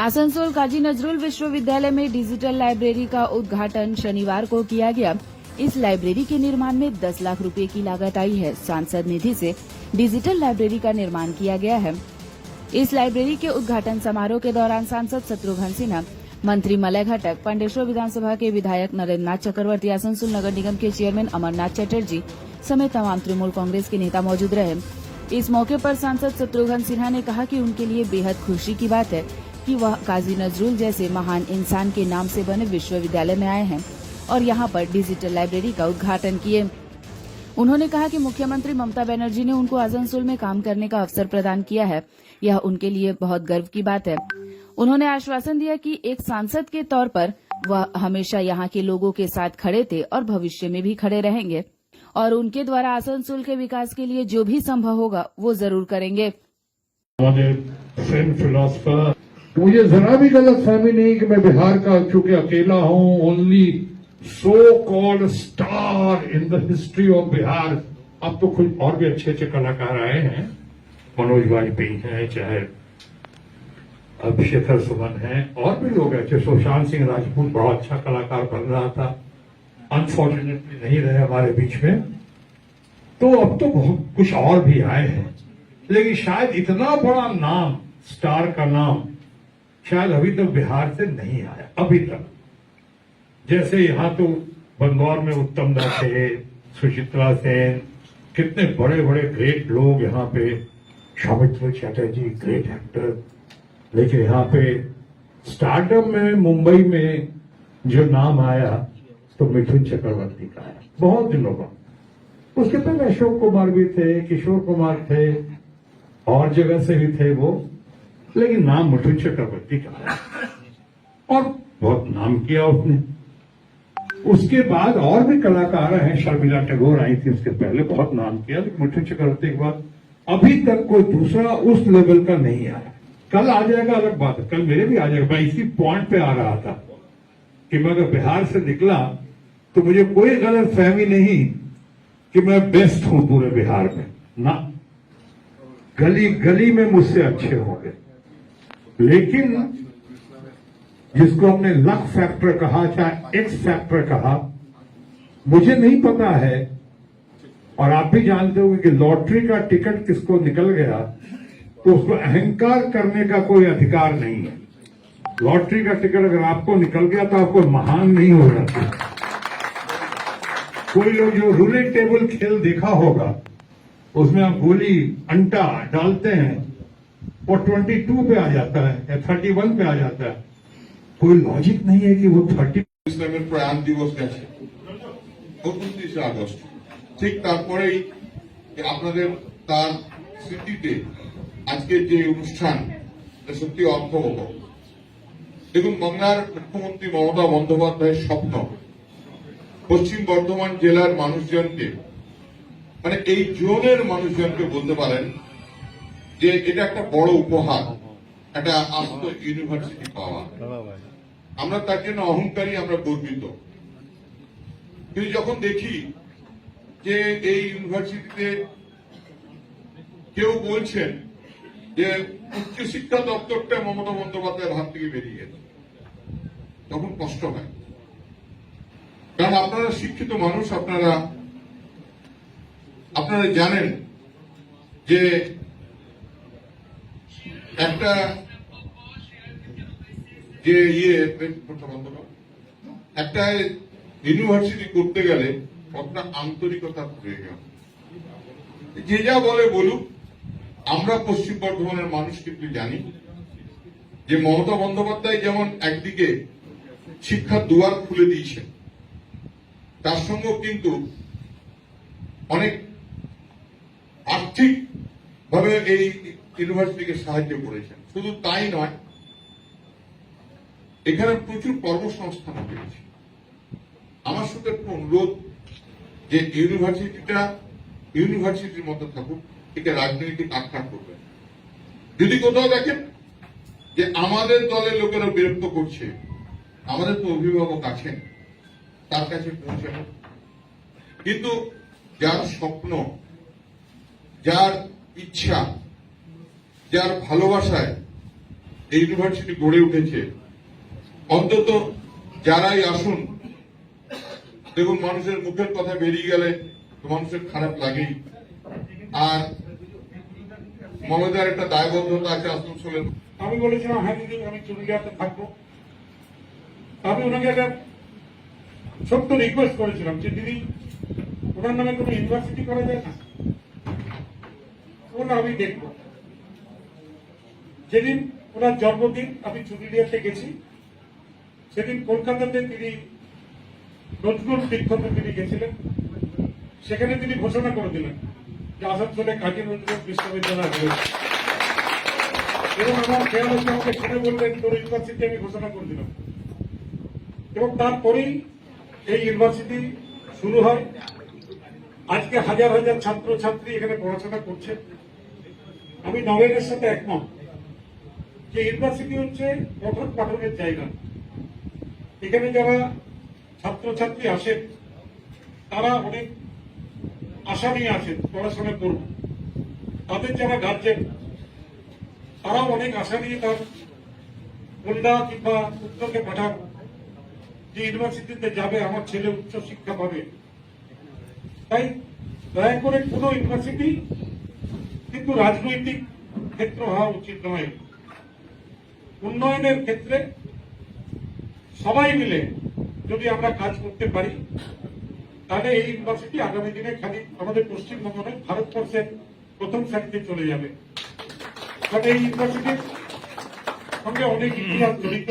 आसनसोल काजी नजरुल विश्वविद्यालय में digital library का उद्घाटन शनिवार को किया गया। इस लाइब्रेरी के निर्माण में 10 लाख रुपए की लागत आई है। सांसद निधि से डिजिटल लाइब्रेरी का निर्माण किया गया है। इस लाइब्रेरी के उद्घाटन समारोह के दौरान सांसद शत्रुघ्न सिन्हा, मंत्री मलय घटक, पांडेश्वर विधानसभा के विधायक नरेंद्र नाथ चक्रवर्ती, आसनसोल नगर निगम के चेयरमैन अमरनाथ चटर्जी समेत तमाम तृणमूल कांग्रेस के नेता मौजूद रहे। इस मौके पर सांसद शत्रुघ्न सिन्हा ने कहा कि उनके लिए बेहद खुशी की बात है कि वह काजी नजरुल जैसे महान इंसान के नाम से बने विश्वविद्यालय में आए हैं और यहां पर डिजिटल लाइब्रेरी का उद्घाटन किए। उन्होंने कहा कि मुख्यमंत्री ममता बनर्जी ने उनको आसनसोल में काम करने का अवसर प्रदान किया है। यह उनके लिए बहुत गर्व की बात है। उन्होंने आश्वासन दिया कि एक सांसद के तौर पर वह हमेशा यहां के लोगों के साथ खड़े थे और भविष्य में भी खड़े रहेंगे और उनके द्वारा आसनसोल के विकास के लिए जो भी संभव होगा वो जरूर करेंगे। मुझे जरा भी गलत फहमी नहीं कि मैं बिहार का चूंकि अकेला हूं, only so called star in the history of Bihar. अब तो कुछ और भी अच्छे अच्छे कलाकार आए हैं, मनोज वाजपेयी हैं, चाहे अभिषेक सुमन हैं, और भी लोग अच्छे, सुशांत सिंह राजपूत बहुत अच्छा कलाकार बन रहा था, अनफॉर्चुनेटली नहीं रहे हमारे बीच में। तो अब तो बहुत कुछ और भी आए हैं, लेकिन शायद इतना बड़ा नाम, स्टार का नाम शायद अभी तक बिहार से नहीं आया अभी तक। जैसे यहाँ तो बंगौर में उत्तम दास थे, सुचित्रा सेन, कितने बड़े बड़े ग्रेट लोग यहाँ पे, सौमित्र चटर्जी ग्रेट एक्टर। लेकिन यहाँ पे स्टार्टअप में मुंबई में जो नाम आया तो मिथुन चक्रवर्ती का है, बहुत दिनों बाद। उसके पहले अशोक कुमार भी थे, किशोर कुमार थे, और जगह से भी थे वो, लेकिन नाम मिथुन चक्रवर्ती का है और बहुत नाम किया उसने। उसके बाद और भी कलाकार हैं, शर्मिला टैगोर आई थी उसके पहले, बहुत नाम किया, लेकिन मिथुन चक्रवर्ती के बाद अभी तक कोई दूसरा उस लेवल का नहीं आया। कल आ जाएगा अलग बात है, कल मेरे भी आ जाएगा। मैं इसी पॉइंट पे आ रहा था कि मैं अगर बिहार से निकला तो मुझे कोई गलत फहमी नहीं कि मैं बेस्ट हूं पूरे बिहार में, ना, गली गली में मुझसे अच्छे होंगे। लेकिन जिसको हमने लक फैक्टर कहा, चाहे एक्स फैक्टर कहा, मुझे नहीं पता है, और आप भी जानते हो कि लॉटरी का टिकट किसको निकल गया तो उसको अहंकार करने का कोई अधिकार नहीं है। लॉटरी का टिकट अगर आपको निकल गया तो आपको महान नहीं हो जाता। कोई लोग जो रूलेट टेबल खेल देखा होगा, उसमें आप गोली अंटा डालते हैं, वो 22 पे आ जाता है या 31 पे आ जाता है। कोई लॉजिक नहीं है कि वो 30। ইসলামের প্রয়াণ দিবস গেছে 29 আগস্ট, ঠিক তারপরেই আপনাদের তার স্মৃতিতে আজকের যে অনুষ্ঠান সত্যি অর্থবহ। দেখুন, বাংলার মুখ্যমন্ত্রী মমতা বন্দ্যোপাধ্যায়ের স্বপ্ন পশ্চিম বর্ধমান জেলার মানুষজনকে, মানে এই জোনের মানুষজনকে বলতে পারেন যে এটা একটা বড় উপহার, একটা আস্ত ইউনিভার্সিটি পাওয়া। আমরা তার জন্য অহংকারী, আমরা গর্বিত। কিন্তু যখন দেখি যে এই ইউনিভার্সিটিতে কেউ বলছেন যে উচ্চশিক্ষা দপ্তরটা মমতা বন্দ্যোপাধ্যায়ের হাত থেকে বেরিয়ে গেছে, তখন কষ্ট হয়। কারণ আপনারা শিক্ষিত মানুষ, আপনারা জানেন যে একটা যে একটা ইউনিভার্সিটি করতে গেলে কতটা আন্তরিকতার প্রয়োজন। যে যা বলে বলুক, আমরা পশ্চিম বর্ধমানের মানুষ কিন্তু জানি যে মমতা বন্দ্যোপাধ্যায় যেমন একদিকে শিক্ষার দুয়ার খুলে দিয়েছেন, তার সঙ্গেও কিন্তু অনেক আর্থিক ভাবে এই ইউনিভার্সিটিকে সাহায্য করেছেন। শুধু তাই নয়, এখানে প্রচুর কর্মসংস্থান হয়েছে। আমার সাথে অনুরোধ যে ইউনিভার্সিটিটা ইউনিভার্সিটির মতো থাকুক, একে রাজনৈতিক আখ্যা করবেন। যদি কোথাও দেখেন যে আমাদের দলের লোকেরা বিরক্ত করছে, আমাদের তো অভিভাবক আছেন, তার কাছে পৌঁছানো। কিন্তু যার স্বপ্ন, যার ইচ্ছা, যার ভালোবাসায় এই ইউনিভার্সিটি গড়ে উঠেছে, অন্তত যারাই আসুন, দেখুন মানুষের মুখের কথা বেরিয়ে গেলে তো মানুষের খারাপ লাগেই। আর মমতার একটা দায়বদ্ধতা আছে আসানসোলের। আমি বলেছিলাম হ্যাঁ দিদি আমি চুরুলিয়াতে থাকবো। আমি ওনাকে একটা ছোট্ট রিকোয়েস্ট করেছিলাম যে দিদি ওনার নামে কোনো ইউনিভার্সিটি করা যায় না, ওটা আমি দেখবো। যেদিন ওনার জন্মদিন আমি চুরুলিয়াতে গেছি, সেদিন কলকাতাতে তিনি নজরুল তীর্থতে তিনি গেছিলেন। সেখানে তিনি ঘোষণা করে দিলেন যে আসানসোলে কাজী নজরুল বিশ্ববিদ্যালয় রয়েছে, এবং আমার খেয়াল হচ্ছে আমাকে শুনে বললেন তোর ইউনিভার্সিটি আমি ঘোষণা করে দিলাম। এবং তারপরেই এই ইউনিভার্সিটি শুরু হয়। আজকে হাজার হাজার ছাত্র ছাত্রী এখানে পড়াশোনা করছে। আমি নবেনের সাথে একমত যে ইউনিভার্সিটি হচ্ছে পঠন পাঠনের জায়গা। এখানে যারা ছাত্রছাত্রী আসেন তারা অনেক আশা নিয়ে আসেন পড়াশোনা করব। তাদের যারা গার্জেন তারাও অনেক আশা নিয়ে তার কন্যা কিংবা পুত্রকে পাঠান যে ইউনিভার্সিটিতে যাবে, আমার ছেলে উচ্চ শিক্ষা পাবে। তাই দয়া করে কোনো ইউনিভার্সিটি কিন্তু রাজনৈতিক ক্ষেত্র হওয়া উচিত নয়। উন্নয়নের ক্ষেত্রে সবাই মিলে যদি আমরা কাজ করতে পারি তাহলে এই ইউনিভার্সিটি আগামী দিনে খালি আমাদের পশ্চিমবঙ্গ নয়, ভারতবর্ষের প্রথম সারিতে চলে যাবে। কারণ এই ইউনিভার্সিটির সঙ্গে অনেক ইতিহাস জড়িত।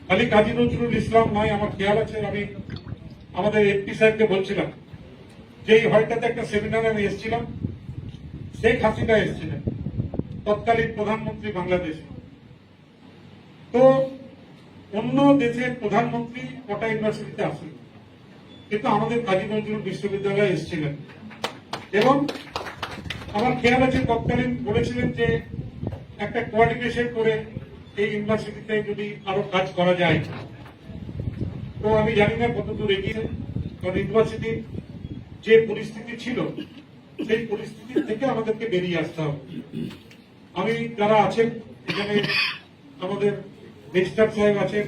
খালি কাজী নজরুল ইসলাম নয়, আমার খেয়াল আছে আমি আমাদের এমপি সাহেবকে বলছিলাম যে এই হলটাতে একটা সেমিনারে আমি এসেছিলাম, শেখ হাসিনা এসেছিলেন, তৎকালীন প্রধানমন্ত্রী বাংলাদেশে। তো অন্য দেশের প্রধানমন্ত্রী কটা ইউনিভার্সিটিতে আসেন, কিন্তু আমাদের কাজী নজরুল বিশ্ববিদ্যালয়ে এসেছিলেন। এবং আমার খেয়াল আছে তৎকালীন বলেছিলেন যে একটা কোঅর্ডিনেশন করে এই ইউনিভার্সিটিতে যদি আরো কাজ করা যায়। তো আমি জানি না কতদূর এগিয়ে, কারণ ইউনিভার্সিটির যে পরিস্থিতি ছিল সেই পরিস্থিতি থেকে আমাদেরকে বেরিয়ে আসতে হবে। আমি যারা আছেন এখানে, আমাদের রেজিস্ট্রার সাহেব আছেন,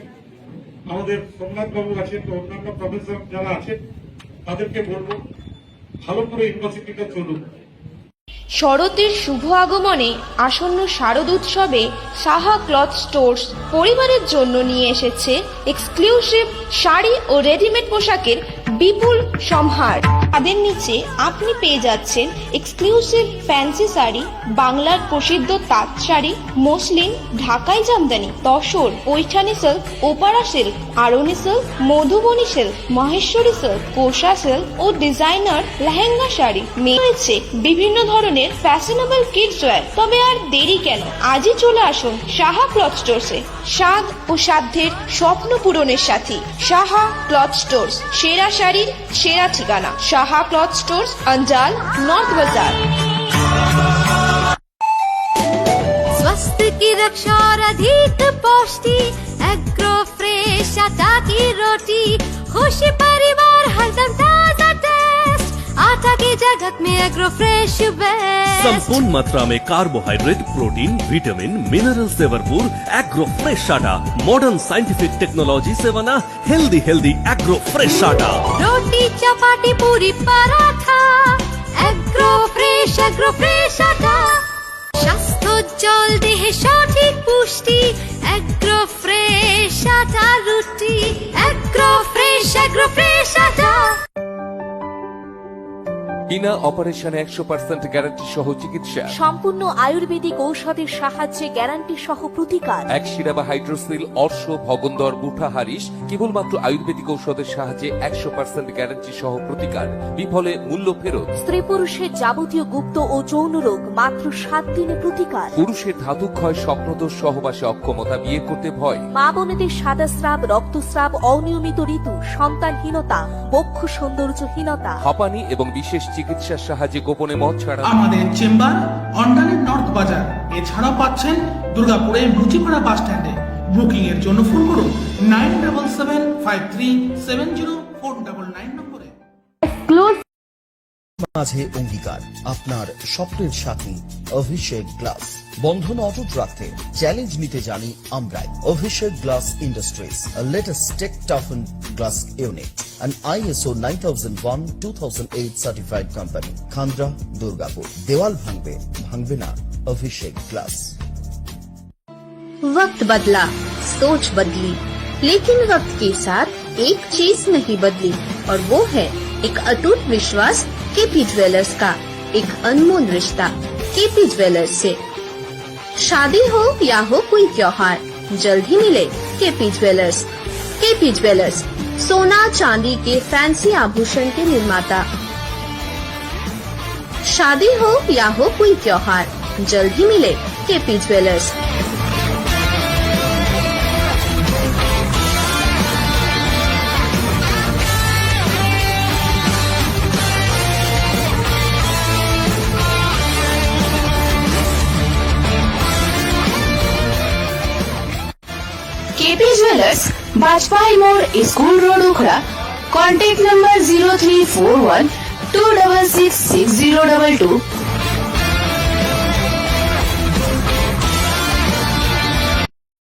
আমাদের সোমনাথ বাবু আছেন, অন্যান্য প্রফেসর যারা আছেন, তাদেরকে বলবো ভালো করে ইউনিভার্সিটিটা চলুক। শরতের শুভ আগমনে আসন্ন শারদ উৎসবে সাহা ক্লথ স্টোর্স পরিবারের জন্য নিয়ে এসেছে এক্সক্লুসিভ শাড়ি ও রেডিমেড পোশাকের বিপুল সম্ভার। তাদের নিচে আপনি পেয়ে যাচ্ছেন এক্সক্লুসিভ ফ্যান্সি শাড়ি, বাংলার প্রসিদ্ধ তাঁত শাড়ি, মসলিন, ঢাকাই জামদানি, তসর, পৈঠানি সিল্ক, ওপারা silk, Arni silk, Madhubani silk, Maheshwari silk, Kosa silk ও ডিজাইনার লেহেঙ্গা শাড়ি। রয়েছে বিভিন্ন ধরনের ফ্যাশনেবল কিডস ওয়্যার। তবে আর দেরি কেন, আজই চলে আসুন সাহা ক্লথ স্টোর্সে। স্বাদ ও সাধ্যের স্বপ্ন পূরণের সাথী সাহা ক্লথ স্টোর্স, সেরা শাড়ির সেরা ঠিকানা সাহা ক্লথ স্টোর্স, अंजाल, नॉर्थ बाजार। स्वास्थ्य की रक्षा और अधिक पौष्टि, एग्रो फ्रेश आटा की रोटी, खुशी परिवार हरदम ताजा टेस्ट, आटा की जगत में एग्रो फ्रेश बेस्ट। संपूर्ण मात्रा में कार्बोहाइड्रेट, प्रोटीन, विटामिन, मिनरल से भरपूर एग्रो फ्रेश आटा, मॉडर्न साइंटिफिक टेक्नोलॉजी से बना हेल्दी एग्रो फ्रेश आटा। रोटी चपाटी पूरी पराठा, एग्रो फ्रेश आटा। স্বাস্থ্যোজ্জ্বল দেহে সঠিক পুষ্টি, এগ্রো ফ্রেশ আটা রুটি, এগ্রো ফ্রেশ আটা। বিনা অপারেশনে 100% গ্যারান্টি সহ চিকিৎসা, সম্পূর্ণ আয়ুর্বেদিক ঔষধের সাহায্যে গ্যারান্টি সহ প্রতিকার। একশিরা বা হাইড্রোসিল, অর্শ, ভগন্দর, গুঠা, হারিস কেবলমাত্র আয়ুর্বেদিক ঔষধের সাহায্যে 100% গ্যারান্টি সহ প্রতিকার, বিফলে মূল্য ফেরত। স্ত্রী পুরুষের যাবতীয় গুপ্ত ও যৌন রোগ মাত্র 7 দিনে প্রতিকার। পুরুষের ধাতুক্ষয়, স্বপ্নদোষ, সহবাসে অক্ষমতা, বিয়ে করতে ভয়। মা বোনেদের সাদাস্রাব, রক্তস্রাব, অনিয়মিত ঋতু, সন্তানহীনতা, বক্ষ সৌন্দর্যহীনতা, হাঁপানি এবং বিশেষ চিকিৎসার সাহায্যে গোপনে মদ ছাড়া। আমাদের চেম্বার অন্ডালের নর্থ বাজার। এছাড়াও পাচ্ছেন দুর্গাপুরের মুচিপাড়া বাস স্ট্যান্ডে। বুকিং এর জন্য ফোন করুন 9775370499 নম্বরে। মাঝে অঙ্গীকার আপনার স্বপ্নের সাথী অভিষেক গ্লাস। বন্ধন অটুট রাখতে চ্যালেঞ্জ নিতে জানি আমরাই। Abhishek glass industries, latest tech টাফেন glass unit, an ISO 9001:2008 certified company, Khandra, Durgapur. দেওয়াল ভাঙবে, ভাঙবে না অভিষেক গ্লাস। वक्त बदला, सोच बदली, लेकिन वक्त के साथ एक चीज नहीं बदली और वो है एक अटूट विश्वास केपी ज्वेलर्स का, एक अनमोल रिश्ता केपी ज्वेलर्स से। शादी हो या हो कोई त्योहार, जल्द ही मिले केपी ज्वेलर्स। केपी ज्वेलर्स, सोना चांदी के फैंसी आभूषण के निर्माता। शादी हो या हो कोई त्योहार, जल्द ही मिले KP jewellers. KP jewellers, Bajpai मोड़, school road, Ukhra. Contact number 0341 266 6022।